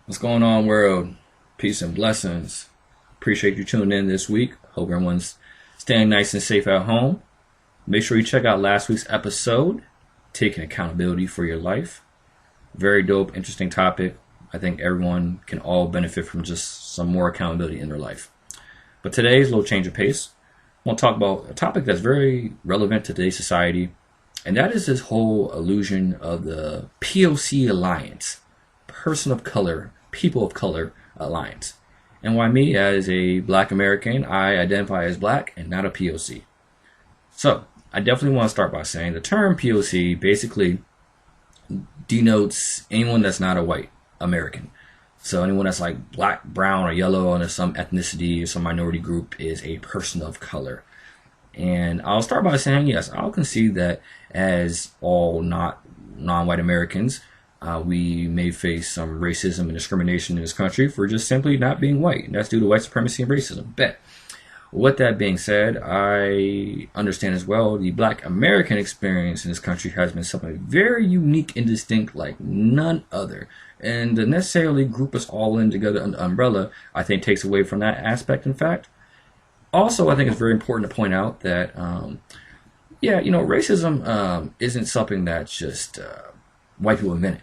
What's going on, world? Peace and blessings. Appreciate you tuning in this week. Hope everyone's staying nice and safe at home. Make sure you check out last week's episode, Taking Accountability for Your Life. Very dope, interesting topic. I think everyone can all benefit from just some more accountability in their life. But today's a little change of pace. I want to talk about a topic that's very relevant to today's society, and that is this whole illusion of the POC alliance, person of color, people of color alliance. And why me, as a black American, I identify as black and not a POC. So I definitely want to start by saying the term POC basically denotes anyone that's not a white American. So anyone that's like black, brown, or yellow, and some ethnicity or some minority group is a person of color. And I'll start by saying, yes, I'll concede that as all not non-white Americans, we may face some racism and discrimination in this country for just simply not being white. And that's due to white supremacy and racism. Bet. With that being said, I understand as well the black American experience in this country has been something very unique and distinct like none other. And to necessarily group us all in together under the umbrella, I think takes away from that aspect, in fact. Also, I think it's very important to point out that, racism isn't something that's just white people invented.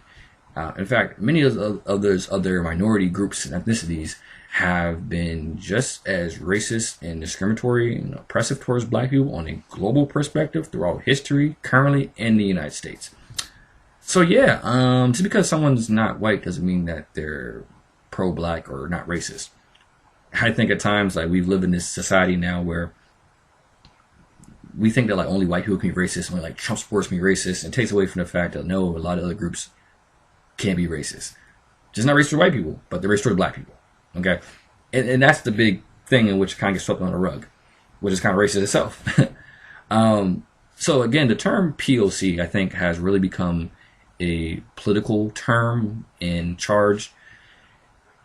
In fact, many of those other minority groups and ethnicities have been just as racist and discriminatory and oppressive towards black people on a global perspective throughout history, currently in the United States. So just because someone's not white doesn't mean that they're pro-black or not racist. I think at times like we've lived in this society now where we think that like only white people can be racist, only like Trump supporters can be racist, and it takes away from the fact that no, a lot of other groups can be racist. Just not racist to white people, but they're racist to black people. Okay, and that's the big thing in which kind of gets swept under the rug, which is kind of racist itself. So again, the term POC I think has really become a political term in charge,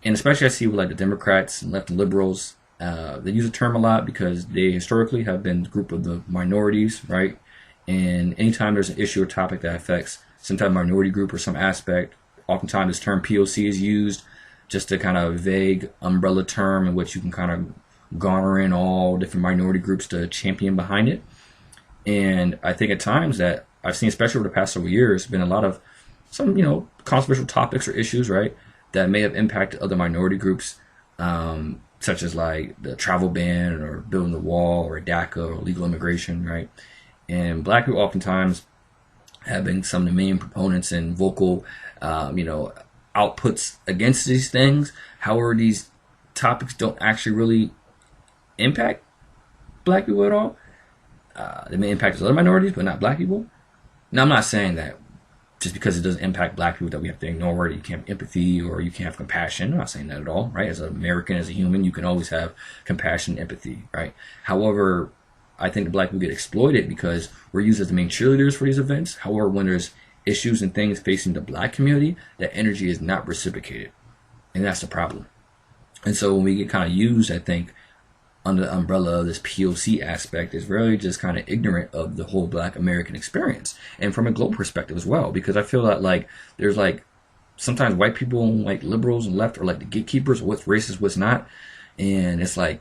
and especially I see with like the Democrats and left and liberals, they use the term a lot because they historically have been the group of the minorities, right? And anytime there's an issue or topic that affects some type of minority group or some aspect, oftentimes this term POC is used just a kind of vague umbrella term in which you can kind of garner in all different minority groups to champion behind it. And I think at times that I've seen, especially over the past several years, been a lot of some, controversial topics or issues, right, that may have impacted other minority groups, such as like the travel ban or building the wall or DACA or legal immigration, right? And black people oftentimes have been some of the main proponents and vocal, outputs against these things. However, these topics don't actually really impact black people at all. They may impact other minorities, but not black people. Now, I'm not saying that just because it doesn't impact black people that we have to ignore it, you can't have empathy or you can't have compassion. I'm not saying that at all, right? As an American, as a human, you can always have compassion and empathy, right? However, I think the black people get exploited because we're used as the main cheerleaders for these events. However, when there's issues and things facing the black community, that energy is not reciprocated. And that's the problem. And so when we get kind of used, I think, under the umbrella of this POC aspect, is really just kind of ignorant of the whole black American experience. And from a global perspective as well, because I feel that like there's like sometimes white people, like liberals and left, are like the gatekeepers of what's racist, what's not. And it's like,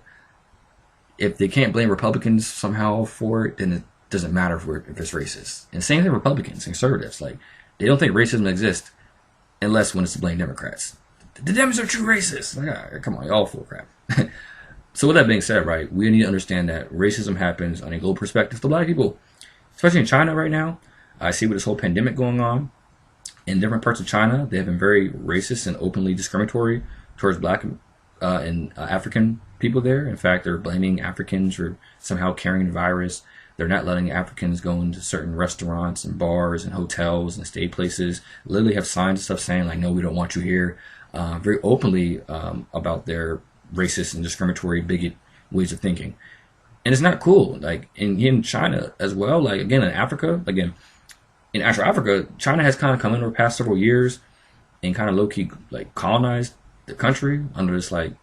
if they can't blame Republicans somehow for it, then it doesn't matter if it's racist. And same thing with Republicans, conservatives. Like, they don't think racism exists unless when it's to blame Democrats. The Dems are true racists. Like, come on, y'all full of crap. So with that being said, right, we need to understand that racism happens on a global perspective to black people, especially in China right now. I see with this whole pandemic going on in different parts of China, they have been very racist and openly discriminatory towards black and African people there. In fact, they're blaming Africans for somehow carrying the virus. They're not letting Africans go into certain restaurants and bars and hotels and stay places. Literally have signs and stuff saying like, no, we don't want you here. Very openly about their racist and discriminatory bigot ways of thinking. And it's not cool. Like in China as well, like again, in Africa, in actual Africa, China has kind of come in over the past several years and kind of low-key like colonized the country under this like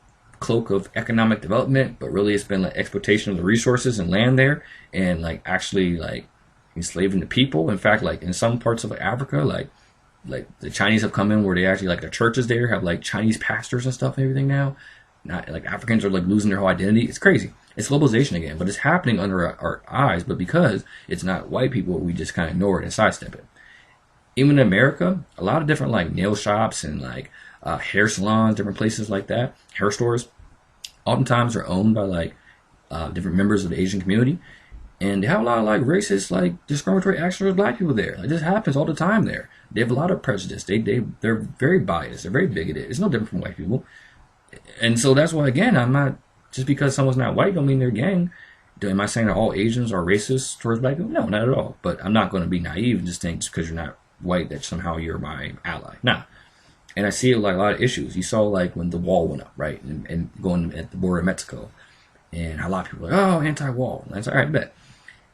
cloak of economic development, but really it's been like exploitation of the resources and land there, and like actually like enslaving the people. In fact, like in some parts of Africa, like like the Chinese have come in where they actually like the churches there have like Chinese pastors and stuff and everything now. Not like Africans are like losing their whole identity. It's crazy. It's globalization again, but it's happening under our eyes. But because it's not white people, we just kind of ignore it and sidestep it. Even in America, a lot of different like nail shops and like hair salons, different places like that, hair stores, oftentimes are owned by like different members of the Asian community, and they have a lot of like racist, like discriminatory actions towards black people there. Like this happens all the time there. They have a lot of prejudice. They're very biased. They're very bigoted. It's no different from white people, and so that's why again, I'm not just because someone's not white don't mean they're gang. Am I saying that all Asians are racist towards black people? No, not at all. But I'm not going to be naive and just think just because you're not white that somehow you're my ally. Nah. And I see like a lot of issues. You saw like when the wall went up, right, and going at the border of Mexico, and a lot of people were like, oh, anti-wall. And I was like, all right, bet.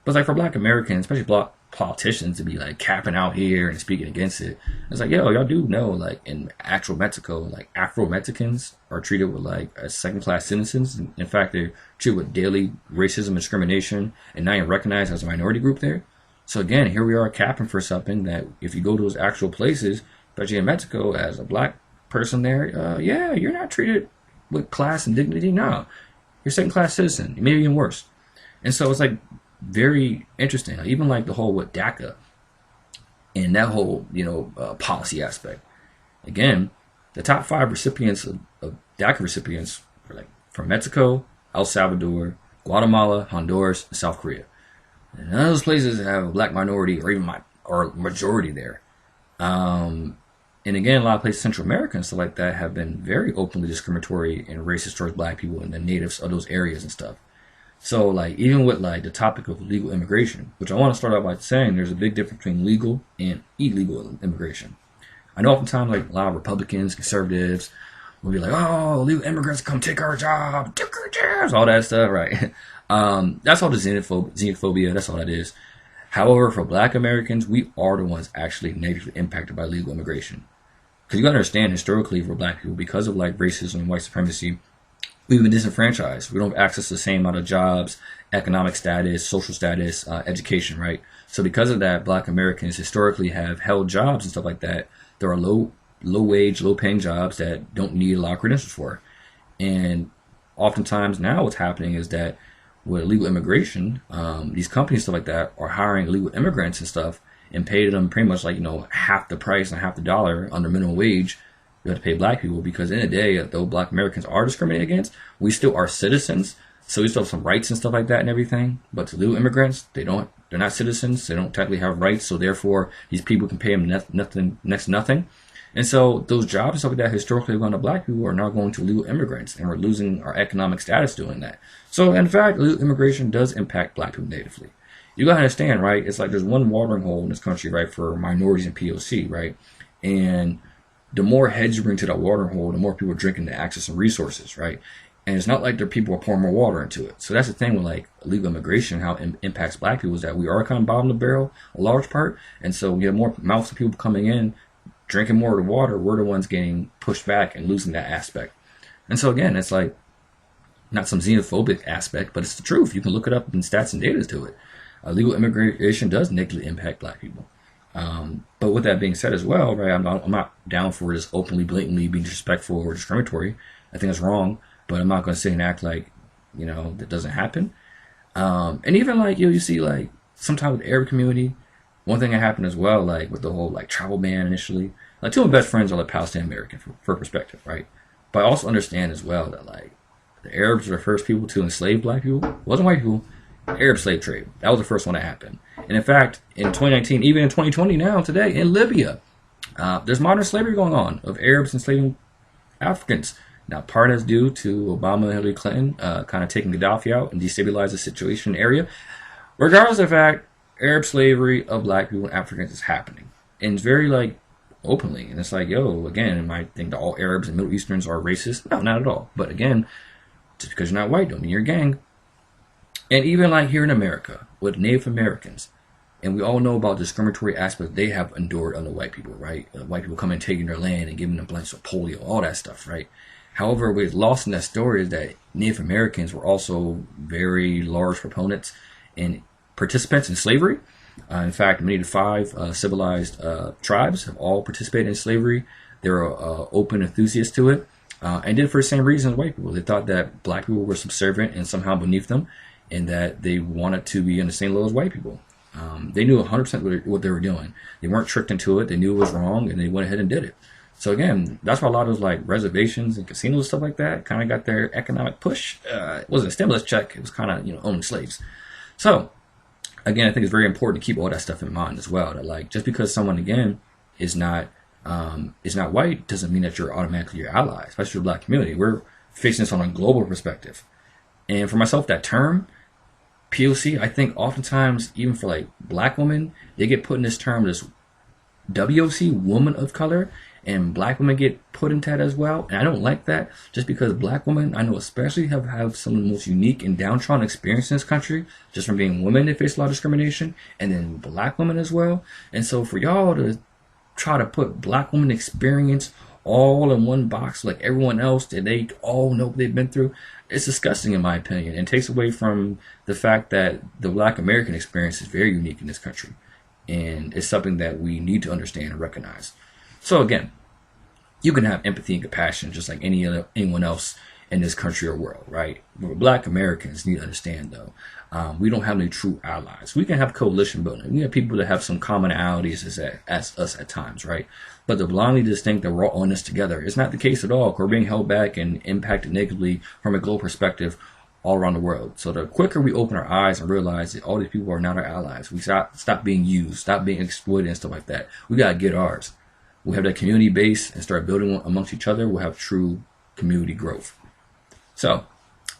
But it's like for black Americans, especially black politicians, to be like capping out here and speaking against it, it's like, yo, y'all do know, like in actual Mexico, like Afro-Mexicans are treated with like as second-class citizens. In fact, they're treated with daily racism and discrimination and not even recognized as a minority group there. So again, here we are capping for something that if you go to those actual places, especially in Mexico, as a black person there, yeah, you're not treated with class and dignity. No, you're second-class citizen, maybe even worse. And so it's like very interesting. Even like the whole with DACA and that whole policy aspect. Again, the top 5 recipients of DACA recipients are like from Mexico, El Salvador, Guatemala, Honduras, and South Korea. And none of those places have a black minority or even or majority there. And again, a lot of places, Central America and stuff like that, have been very openly discriminatory and racist towards black people and the natives of those areas and stuff. So, like, even with like the topic of legal immigration, which I want to start out by saying there's a big difference between legal and illegal immigration. I know oftentimes like a lot of Republicans, conservatives will be like, oh, legal immigrants come take our job, take our jobs, all that stuff, right? That's all the xenophobia, that's all that is. However, for black Americans, we are the ones actually negatively impacted by legal immigration. Because you got to understand, historically, for black people, because of like racism and white supremacy, we've been disenfranchised. We don't have access to the same amount of jobs, economic status, social status, education, right? So because of that, black Americans historically have held jobs and stuff like that. There are low wage, low paying jobs that don't need a lot of credentials for. And oftentimes now what's happening is that with illegal immigration, these companies, stuff like that, are hiring illegal immigrants and stuff and pay them pretty much like, half the price and half the dollar under minimum wage you have to pay black people, because in the day, though black Americans are discriminated against, we still are citizens. So we still have some rights and stuff like that and everything. But to illegal immigrants, they're not citizens. They don't technically have rights. So therefore, these people can pay them next to nothing. And so those jobs and stuff like that historically have gone to black people are now going to illegal immigrants, and we're losing our economic status doing that. So in fact, illegal immigration does impact black people negatively. You gotta understand, right? It's like there's one watering hole in this country, right, for minorities and POC, right? And the more heads you bring to that watering hole, the more people are drinking the access and resources, right? And it's not like the people are pouring more water into it. So that's the thing with like illegal immigration, how it impacts black people, is that we are kind of bottom of the barrel, a large part. And so we have more mouths of people coming in, drinking more of the water. We're the ones getting pushed back and losing that aspect. And so again, it's like not some xenophobic aspect, but it's the truth. You can look it up in stats and data to it. Illegal immigration does negatively impact black people. But with that being said as well, right, I'm not down for just openly, blatantly being disrespectful or discriminatory. I think it's wrong, but I'm not going to sit and act like, that doesn't happen. And even like, you see like sometimes with the Arab community, one thing that happened as well, like with the whole like travel ban initially, like 2 of my best friends are like Palestinian American for perspective, right? But I also understand as well that like the Arabs were the first people to enslave black people. It wasn't white people. Arab slave trade. That was the first one that happened. And in fact, in 2019, even in 2020 now, today, in Libya, there's modern slavery going on of Arabs enslaving Africans. Now, part is due to Obama and Hillary Clinton kind of taking Gaddafi out and destabilize the situation in the area. Regardless of the fact, Arab slavery of black people and Africans is happening. And it's very, like, openly. And it's like, yo, again, am I think that all Arabs and Middle Easterns are racist? No, not at all. But again, just because you're not white don't mean you're a gang. And even like here in America with Native Americans, and we all know about discriminatory aspects they have endured under white people, right? White people coming and taking their land and giving them blanks of polio, all that stuff, right? However, what's lost in that story is that Native Americans were also very large proponents and participants in slavery. In fact, many of the five civilized tribes have all participated in slavery. They were open enthusiasts to it, and did it for the same reason as white people. They thought that black people were subservient and somehow beneath them, and that they wanted to be on the same level as white people. They knew 100% what they were doing. They weren't tricked into it. They knew it was wrong, and they went ahead and did it. So again, that's why a lot of those like reservations and casinos and stuff like that kind of got their economic push. It wasn't a stimulus check. It was kind of, owning slaves. So again, I think it's very important to keep all that stuff in mind as well. That like just because someone again is not white doesn't mean that you're automatically your ally, especially the black community. We're facing this on a global perspective. And for myself, that term POC, I think oftentimes even for like black women, they get put in this term, this WOC, woman of color, and black women get put into that as well. And I don't like that, just because black women, I know especially, have some of the most unique and downtrodden experience in this country, just from being women. They face a lot of discrimination, and then black women as well. And so for y'all to try to put black women experience all in one box like everyone else that they all know what they've been through, it's disgusting in my opinion, and takes away from the fact that the black American experience is very unique in this country, and it's something that we need to understand and recognize. So again, you can have empathy and compassion just like anyone else in this country or world, right? But black Americans need to understand, though, we don't have any true allies. We can have coalition building. We have people that have some commonalities as us at times, right? But to blindly just think that we're all in this together is not the case at all. We're being held back and impacted negatively from a global perspective all around the world. So the quicker we open our eyes and realize that all these people are not our allies, we stop being used, stop being exploited and stuff like that. We got to get ours. We have that community base and start building amongst each other. We'll have true community growth. So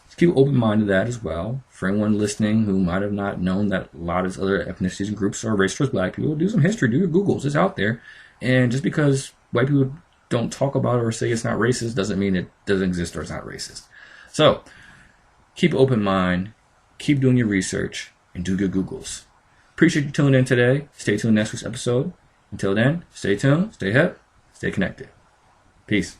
let's keep open-minded to that as well. For anyone listening who might have not known that a lot of other ethnicities and groups are racist towards black people, do some history, do your Googles. It's out there. And just because white people don't talk about it or say it's not racist doesn't mean it doesn't exist or it's not racist. So keep an open mind, keep doing your research, and do your Googles. Appreciate you tuning in today. Stay tuned next week's episode. Until then, stay tuned, stay hip, stay connected. Peace.